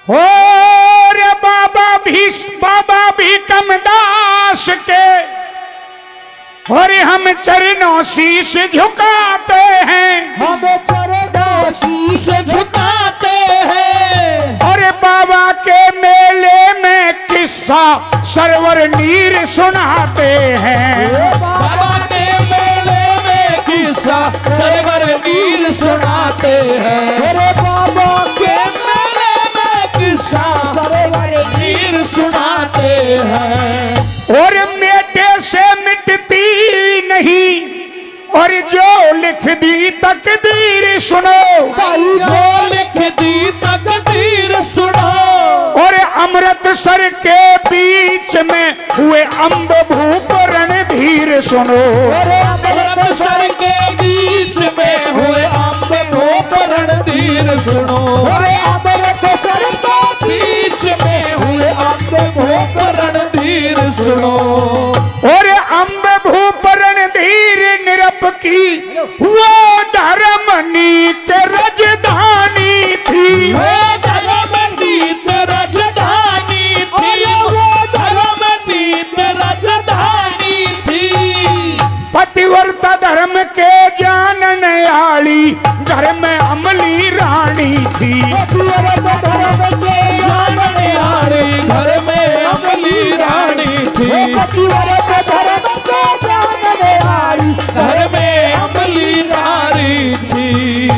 हो रे बाबा भीकम दास के और हम चरणों शीश झुकाते हैं, हम चरणों शीश झुकाते हैं। और बाबा के मेले में किस्सा सरवर नीर सुनाते हैं। बाबा के मेले में किस्सा सरवर नीर सुनाते हैं। अरे बाबा के मेले में किस्सा सरवर नीर सुनाते हैं। और मेटे से मिटती नहीं, और जो लिख दी तकदीर सुनो, जो लिख दी तकदीर सुनो। और अमृतसर के बीच में हुए अम्ब भूप रणधीर सुनो। अमृतसर के बीच में हुए अम्ब भूप रणधीर सुनो। अमृतसर के बीच में हुए अम्ब भूप रणधीर सुनो। और अम्ब भूप रणधीर निरप की वो धर्म नीत राजधानी थी। वो धर्म नीत राजधानी थी। वो धर्म नीत राजधानी थी। पतिव्रता धर्म के जानने वाली घर में अमली रानी थी। पतिव्रता धर्म के जानने वाली घर में अमली रानी थी। पतिव्रता धर्म के जानने वाली घर में अमली रानी थी।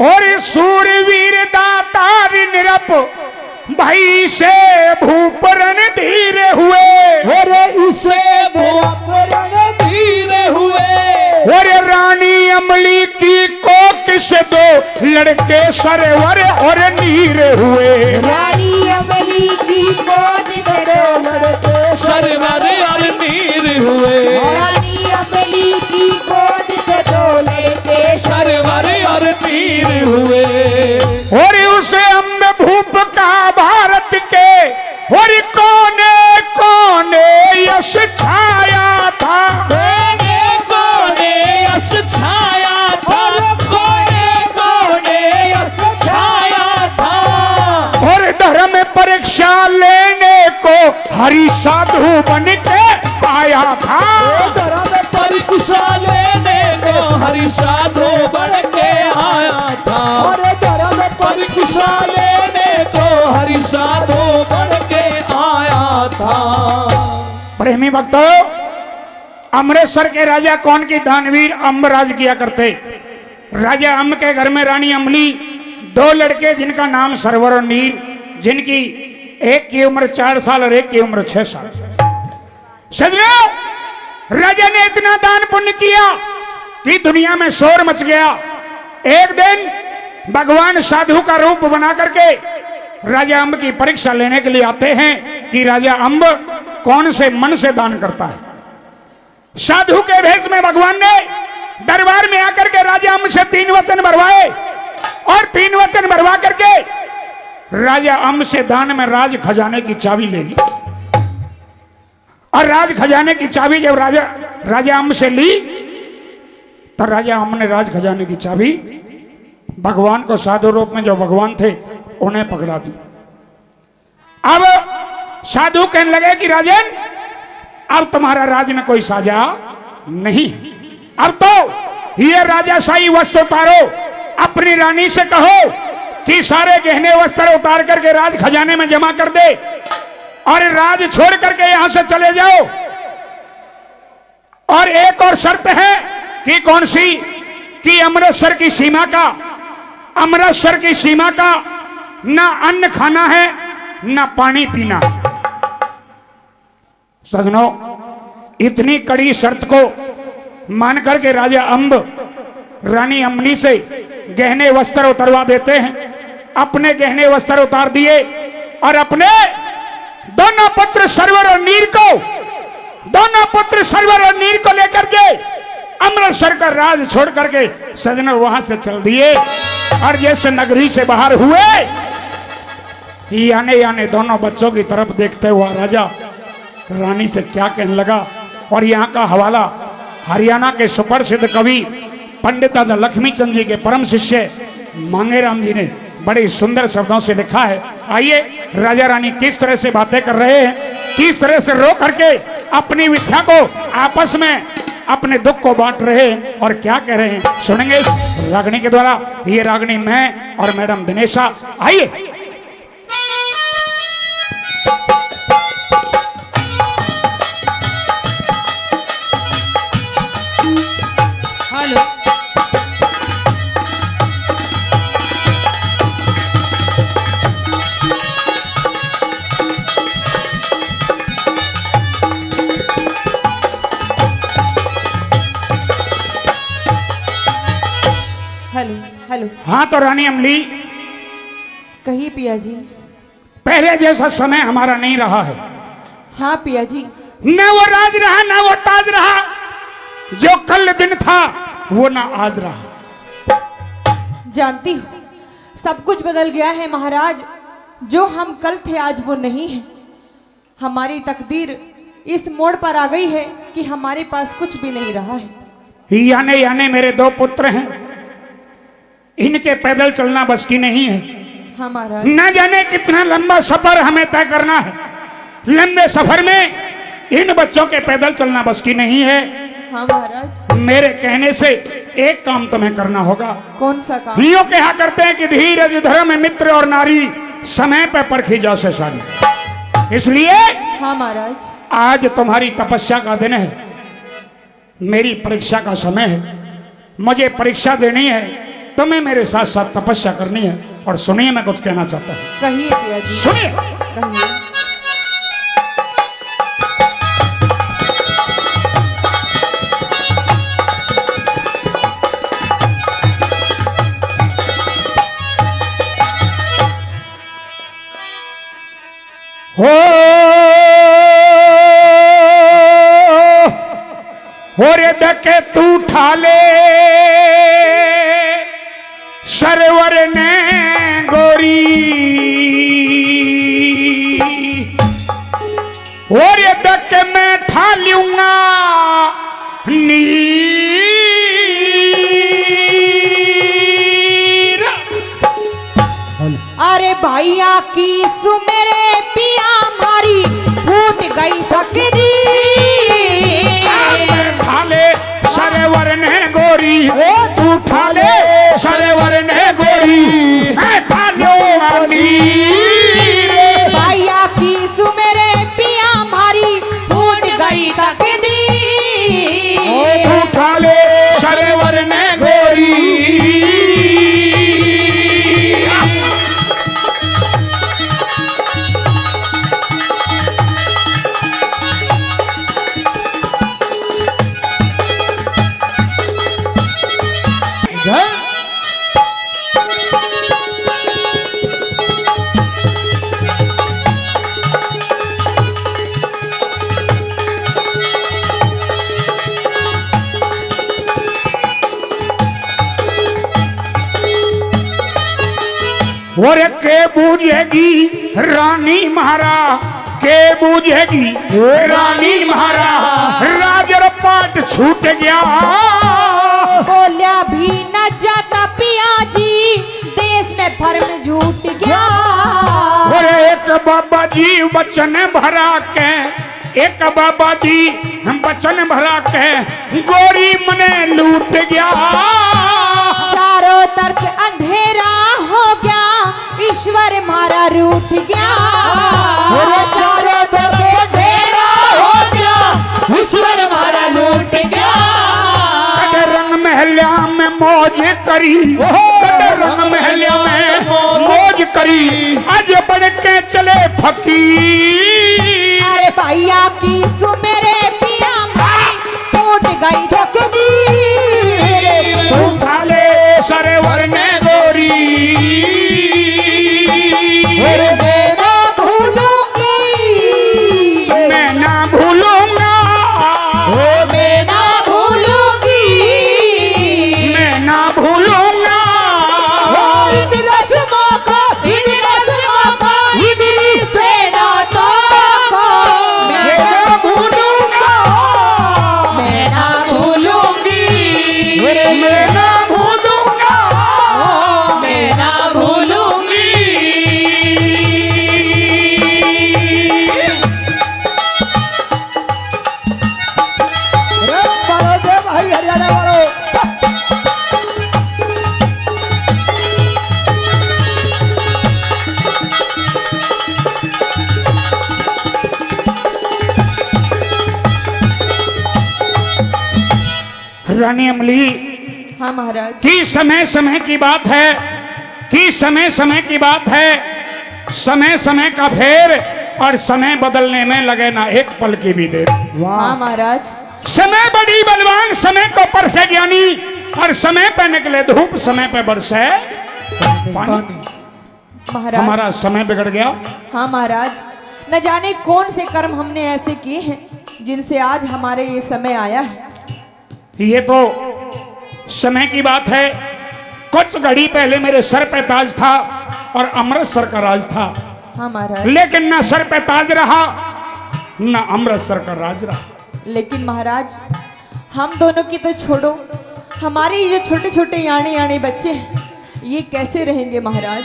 और सूरवीर दातार निरप भाई से भूप रणधीर हुए। और इसे भूप रणधीर हुए। और रानी अमली की कोख से दो लड़के सरवर और नीर हुए। रानी अमली की गोद से दो लड़के सरवर और नीर हुए। रानी अमली की गोद से दो लड़के सरवर और नीर हुए। और उसे अम्ब भूप का भारत के और कोने कोने यश छाया था। कोने कोने यश छाया था। कोने कोने यश छाया था। और धर्म परीक्षा लेने को हरि साधु बन के आया था। धर्म परीक्षा लेने को हरि साधु बन के आया था। और धर्म परीक्षा लेने को हरि साधु बन के आया था। प्रेमी भक्तों, अमृतसर के राजा कौन की दानवीर अम्ब राज किया करते। राजा अम्ब के घर में रानी अमली, दो लड़के जिनका नाम सरवर और नीर, जिनकी एक की उम्र 4 साल और एक की उम्र 6 साल। सजनों, राजा ने इतना दान पुण्य किया कि दुनिया में शोर मच गया। एक दिन भगवान साधु का रूप बना करके राजा अम्ब की परीक्षा लेने के लिए आते हैं कि राजा अम्ब कौन से मन से दान करता है। साधु के भेष में भगवान ने दरबार में आकर के राजा अम्ब से 3 वचन भरवाए, और 3 वचन भरवा करके राजा अम्ब से दान में राज खजाने की चाबी ले ली। और राज खजाने की चाबी जब राजा अम्ब से ली, तो राजा अम्ब ने राज खजाने की चाबी भगवान को साधु रूप में जो भगवान थे उन्हें पकड़ा दी। अब साधु कहने लगे कि राजन, अब तुम्हारा राज में कोई साझा नहीं, अब तो ये राजाशाही वस्त्र उतारो, अपनी रानी से कहो कि सारे गहने वस्त्र उतार करके राज खजाने में जमा कर दे, और राज छोड़ करके यहां से चले जाओ। और एक और शर्त है कि कौन सी, कि अमृतसर की सीमा का ना अन्न खाना है ना पानी पीना। सजनों, इतनी कड़ी शर्त को मान करके राजा अम्ब रानी अमली से गहने वस्त्र उतरवा देते हैं। अपने गहने वस्त्र उतार दिए और अपने दोनों पुत्र सरवर और नीर को लेकर के अमृतसर का राज छोड़ करके सजनों वहां से चल दिए। और जैसे नगरी से बाहर हुए, आने दोनों बच्चों की तरफ देखते हुआ राजा रानी से क्या कहने लगा। और यहाँ का हवाला हरियाणा के सुप्रसिद्ध कवि पंडित दादा लक्ष्मीचंद जी के परम शिष्य मांगेराम जी ने बड़े सुंदर शब्दों से लिखा है। आइए राजा रानी किस तरह से बातें कर रहे हैं, किस तरह से रो करके अपनी विद्या को आपस में अपने दुख को बांट रहे हैं और क्या कह रहे हैं सुनेंगे इस रागनी के द्वारा। ये रागनी मैं और मैडम दिनेशा। आइए हेलो हेलो हेलो। हाँ तो रानी अमली, कहिए पिया जी। पहले जैसा समय हमारा नहीं रहा है। हाँ पिया जी। न वो राज रहा न वो ताज रहा, जो कल दिन था वो ना आज रहा। जानती हूँ सब कुछ बदल गया है महाराज। जो हम कल थे आज वो नहीं है। हमारी तकदीर इस मोड़ पर आ गई है कि हमारे पास कुछ भी नहीं रहा है। याने याने मेरे 2 पुत्र हैं, इनके पैदल चलना बस की नहीं है। हाँ महाराज। न जाने कितना लंबा सफर हमें तय करना है। लंबे सफर में इन बच्चों के पैदल चलना बस की नहीं है। हाँ महाराज। मेरे कहने से एक काम तुम्हें करना होगा। कौन सा काम? यूं कहा करते हैं कि धीरज धर्म मित्र और नारी समय पे परखी जा से सारी। इसलिए हाँ महाराज। आज तुम्हारी तपस्या का दिन है, मेरी परीक्षा का समय है। मुझे परीक्षा देनी है, तुम्हें मेरे साथ साथ तपस्या करनी है। और सुनिए मैं कुछ कहना चाहता हूं। कहिए पिया जी। सुनिए। कहिए। हो रे दके तू ठाले सरवर ने गोरी, और ये दके मैं ठा लूंगा नीर। अरे भैया की सुमेरे पिया मारी फूट गई तकदीर। ठाले सरवर ने गोरी, तू ठाले सरवर ने गोरी, मैं ठा लूंगा नीर। भैया की सुमेरे पिया मारी फूट गई तकदीर। तू ठाले सरवर ने गोरी। और के बूझेगी रानी महारा, के बूझेगी रानी महारा, राजर पाट छूट गया। बोलिया भी न जाता पिया जी, देश में भरम झूठ गया। और एक बाबा जी वचन भरा के, एक बाबा जी वचन भरा के गोरी मने लूट गया। चारों तरफ अंधेरा हो गया, ईश्वर मारा रूठ गया। चारों तरफ अंधेरा हो गया, ईश्वर मारा लूट गया। कद रंग महल्या में मौज करी, कद रंग महल्या में मौज करी, आज बढ़ के चले फकीर। अरे भैया की सुमेरे पिया मारी फूट गई तकदीर। तू ठाले सरवर ने गोरी, मैं ना भूलूंगी, मैं ना भूलूंगा, मैं ना भूलूंगी, मैं ना भूलूंगा। इन रस्मों को, इन रस्मों को, इन रिश्तेनातों को। मैं ना भूलूंगा, मैं ना भूलूंगी, रानी अमली हाँ महाराज। कि समय समय की बात है, कि समय समय की बात है, समय समय का फेर और समय बदलने में लगे ना एक पल की भी देर। हाँ महाराज। समय बड़ी बलवान, समय को परखे ज्ञानी, और समय पे निकले धूप, समय पे बरसे पानी। महाराज हमारा समय बिगड़ गया। हाँ महाराज, न जाने कौन से कर्म हमने ऐसे किए हैं जिनसे आज हमारे ये समय आया है। ये तो समय की बात है। कुछ घड़ी पहले मेरे सर पे ताज था और अमृतसर का राज था। हाँ महाराज। लेकिन ना सर पे ताज रहा ना अमृतसर का राज रहा। लेकिन महाराज हम दोनों की तो छोड़ो, हमारे ये छोटे छोटे याने याने बच्चे हैं, ये कैसे रहेंगे महाराज।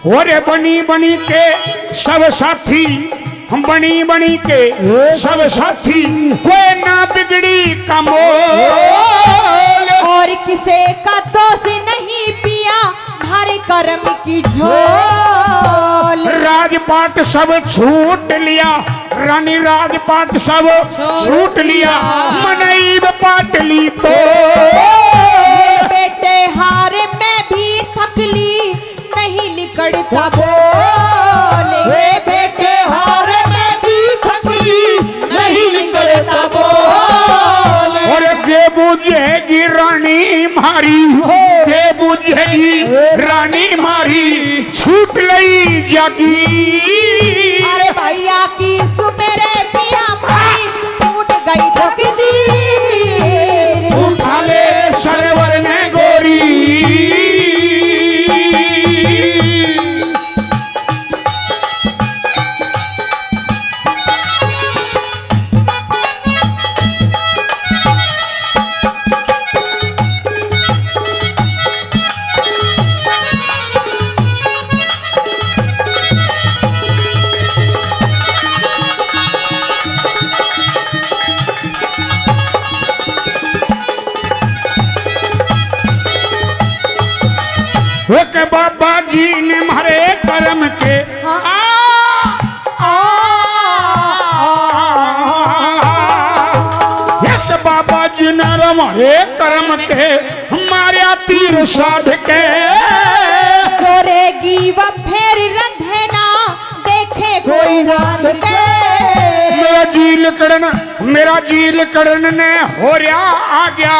और बनी बनी के सब साथी, बनी बनी के सब साथी, कोई ना बिगड़ी का मोल, और किसे का दोष नहीं पिया हमारे कर्म की झोल। राजपाट सब छूट लिया, रानी राजपाट सब छूट लिया, मनईब पाटली तो बेटे हार में भी थकली नहीं लिकड़ता बोल। बेटे हार में भी थकली नहीं निकलता बोल। और के बुझेगी रानी मारी, के बुझेगी रानी मारी, छूट लई जागी। अरे भैया की सुमेरे पिया मारी टूट गई तकदीर। उठा ले सरवर ने गोरी, एक बाबा जी ने मारे कर्म के एक बाबा जी ने मारे कर्म के मारे तीर साध के। करेगी वह फिर रंधना देखे कोई रात के। मेरा जील करण ने हो रहा आ गया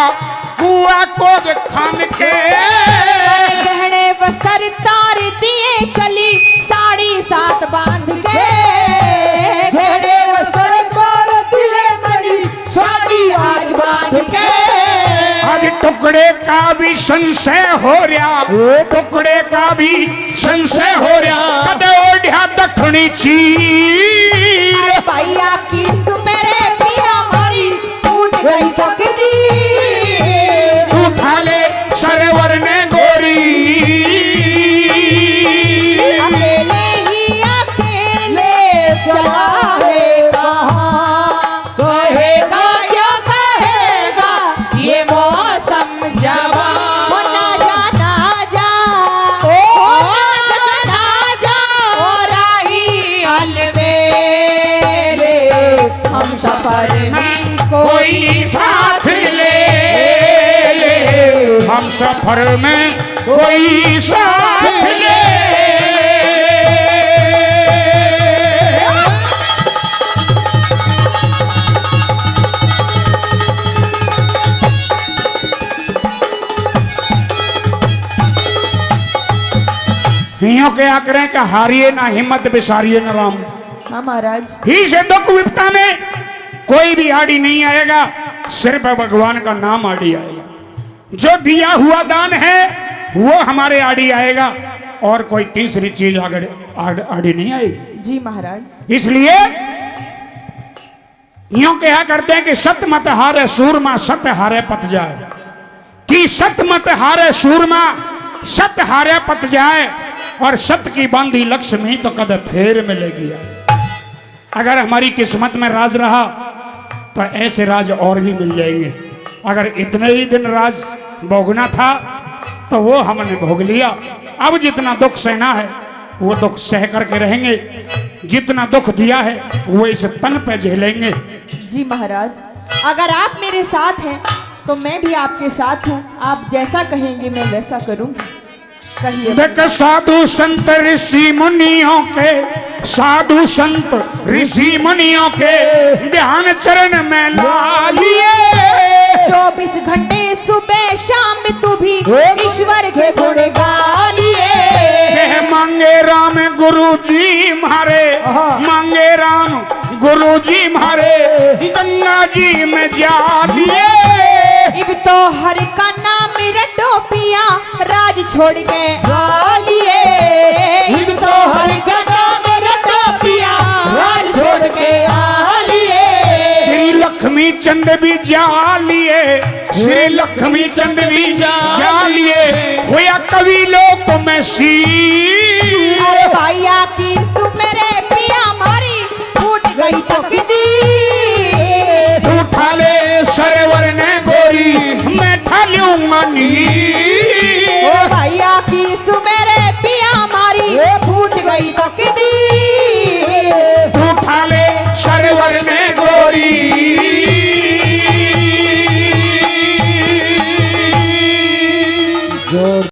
कुआ को खान के। गहने बस्तर तार दिए चली साड़ी साथ बांध के। गहने बस्तर तार दिए चली साड़ी आज बांध के। आज टुकड़े का भी संशय हो रहा, टुकड़े का भी संशय हो रहा, कदे ओढ़िया दखनी चीर। भैया की सुमेरे पिया मारी टूट गई तकदीर। उठा ले सरवर ने गोरी, अकेले ही अकेले चला है कहाँ। कहेगा क्या कहेगा ये मौसम जवान। ओ ना जा ना जा, ओ ना जा ओ राही अलवेले, हम सफर में कोई साथ ले, हम सफर में कोई साथ ले। हियों के आकड़े का हारिए ना हिम्मत बिसारिए न राम। हाँ महाराज। ही से दुख विपता में कोई भी आड़ी नहीं आएगा, सिर्फ भगवान का नाम आड़ी आएगा। जो दिया हुआ दान है वो हमारे आड़ी आएगा, और कोई तीसरी चीज आड़ी नहीं आएगी। जी महाराज। इसलिए यूं कहा करते हैं कि सत मत हारे सूरमा, सत हारे पत जाए। कि सत मत हारे सूरमा, सत हारे पत जाए, और सत की बांधी लक्ष्मी तो कद फेर मिलेगी। अगर हमारी किस्मत में राज रहा तो ऐसे राज और भी मिल जाएंगे। अगर इतने ही दिन राज भोगना था तो वो हमने भोग लिया। अब जितना दुख सहना है वो दुख सह करके रहेंगे, जितना दुख दिया है वो इस तन पे झेलेंगे। जी महाराज। अगर आप मेरे साथ हैं तो मैं भी आपके साथ हूँ। आप जैसा कहेंगे मैं वैसा करूँगी। कहिए। देख साधु संत ऋषि मुनियों के, साधु संत ऋषि मुनियों के ध्यान चरण में ला लिए। 24 घंटे सुबह शाम तू भी ईश्वर के गुण गा लिए। मांगे राम गुरु जी मारे, मांगे राम गुरु जी मारे गंगा जी में जा लिए। इब तो हर का नाम रटो पिया राज छोड़ के आ लिए। इब तो हर का नाम रटो पिया राज छोड़ के आ लिए। श्री लक्ष्मी चंद भी जा लिए, श्री लक्ष्मी चंद भी जा लिए। होया कवि लोक में सी। अरे भैया की सुमेरे पिया मारी फूट गई तकदीर। उठा ले सरवर ने गोरी मैं ठालूंगा नीर। ओ भैया की सुमेरे पिया मारी फूट गई तकदीर।